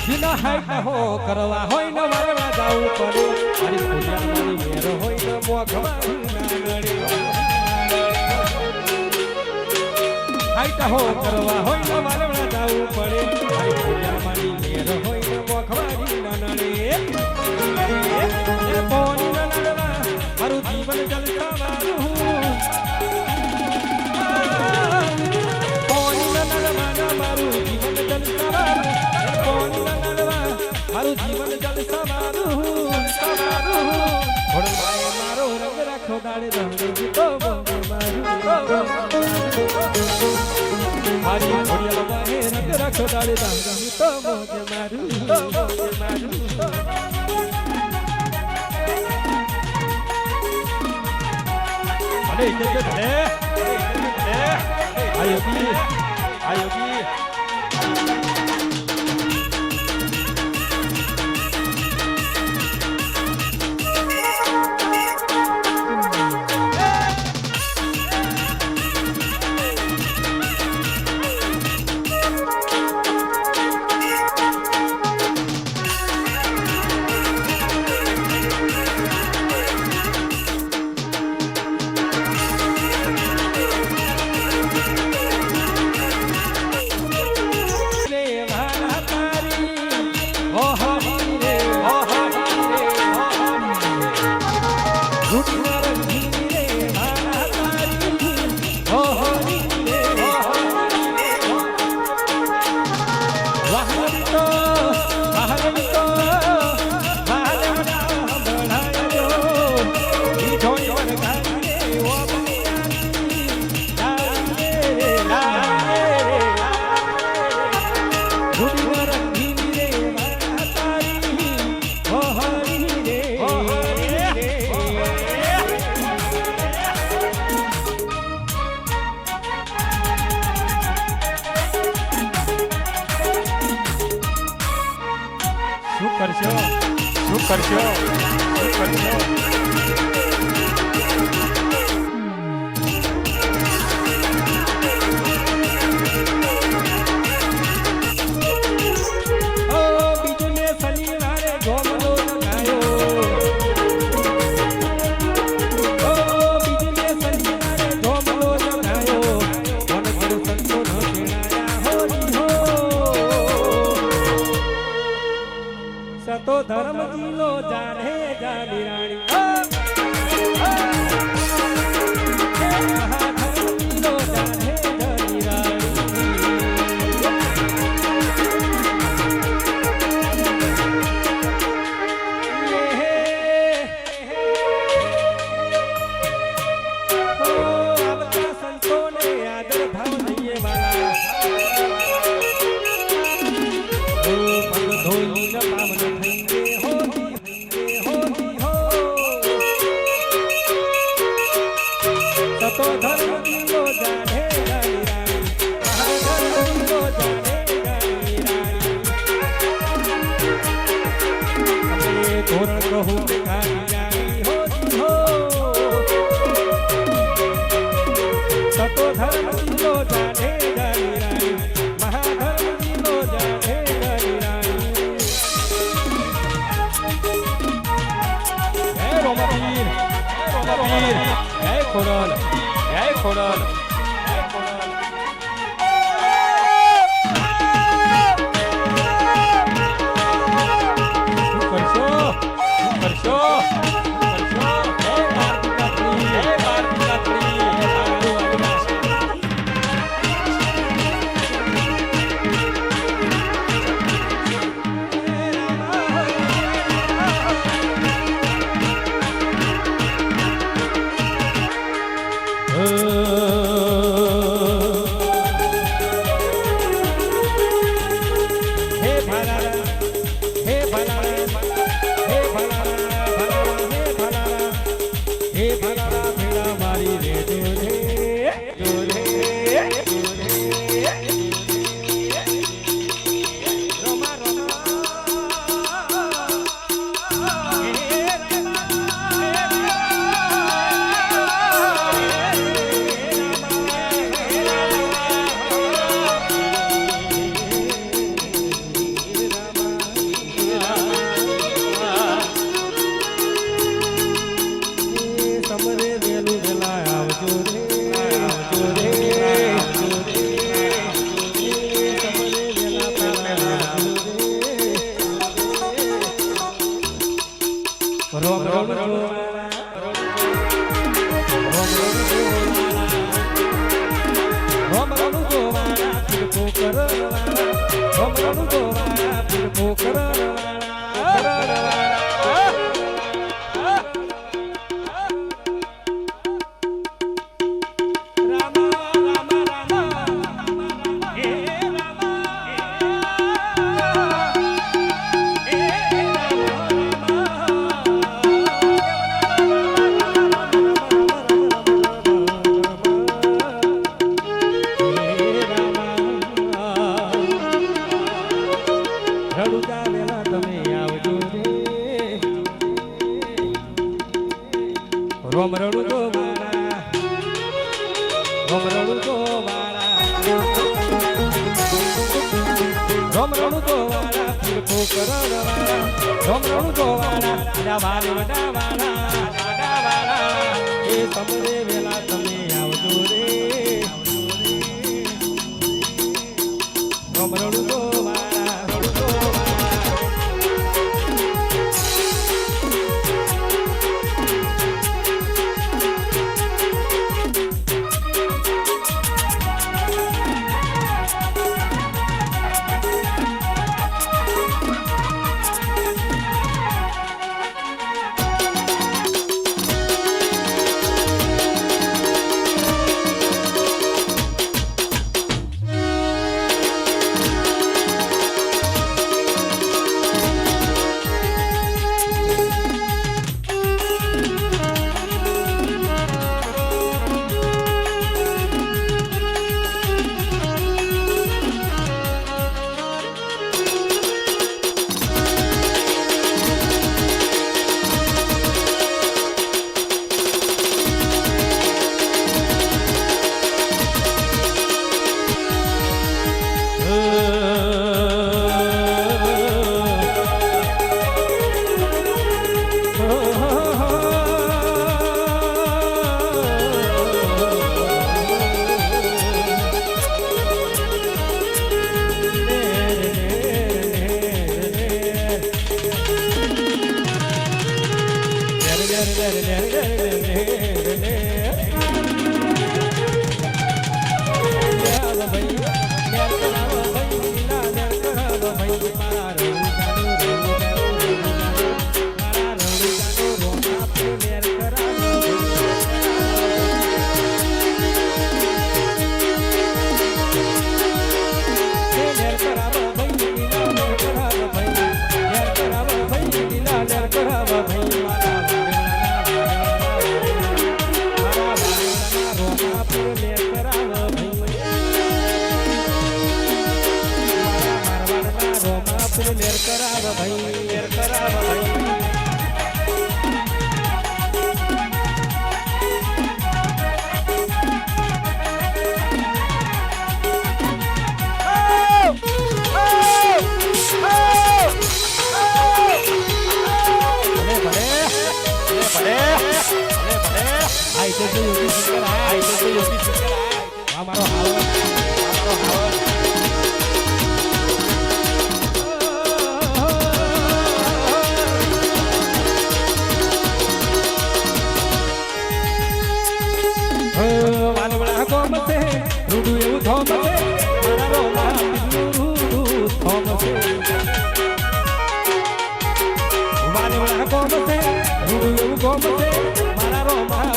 જીના height હો કરવા હોય ને વારવા જાવું પડે મારી ખોડિયાર મારી મેર હોય ને મોઘમાં નડે હાઈટ હો કરવા હોય ને વારવા જાવું પડે મારી ખોડિયાર મારી મેર હોય ને મોઘમાં નડે એ પોની નડવા મારું જીવન જલતા મારું પોની નડવા મારું જીવન જલતા મારું જીવન જલ સમારું મારો રંગ રાખો દાડે રંગ તો મારી ઘોડિયા બાહે રંગ રાખો દાડે રંગ તો મારું અરે કે ભલે આયોગી શું કરશો તો ધર્મ જીલો જાણે જાની રાણી મહાધર્મ જીલો જાણે જાની રાણી આવતા સંતોને આદર ભાવ દઈએ વાલા પગ ધોઈ ન પાવન તો ધર્મ જીલો જાણે જાની રાણી મહાધર્મ જીલો જાણે જાની રાણી આપણે ધોરણ કહું ખાલી જાણી હો તો ધર્મ જીલો જાણે જાની રાણી મહાધર્મ જીલો જાણે જાની રાણી હે રોમાપીર હે ખોડલ જય ખોડલ રોમ રડું તો વાળા રોમ રડું તો વાળા રોમ રડું તો વાળા ફૂલકો કરવાળા રોમ રડું તો વાળા ડાવાલે ડાવાળા ડાવાળા એ તમને વેલા તમે આવજો રે રોમ રડું તો વાળા રડું તો મારા રોમા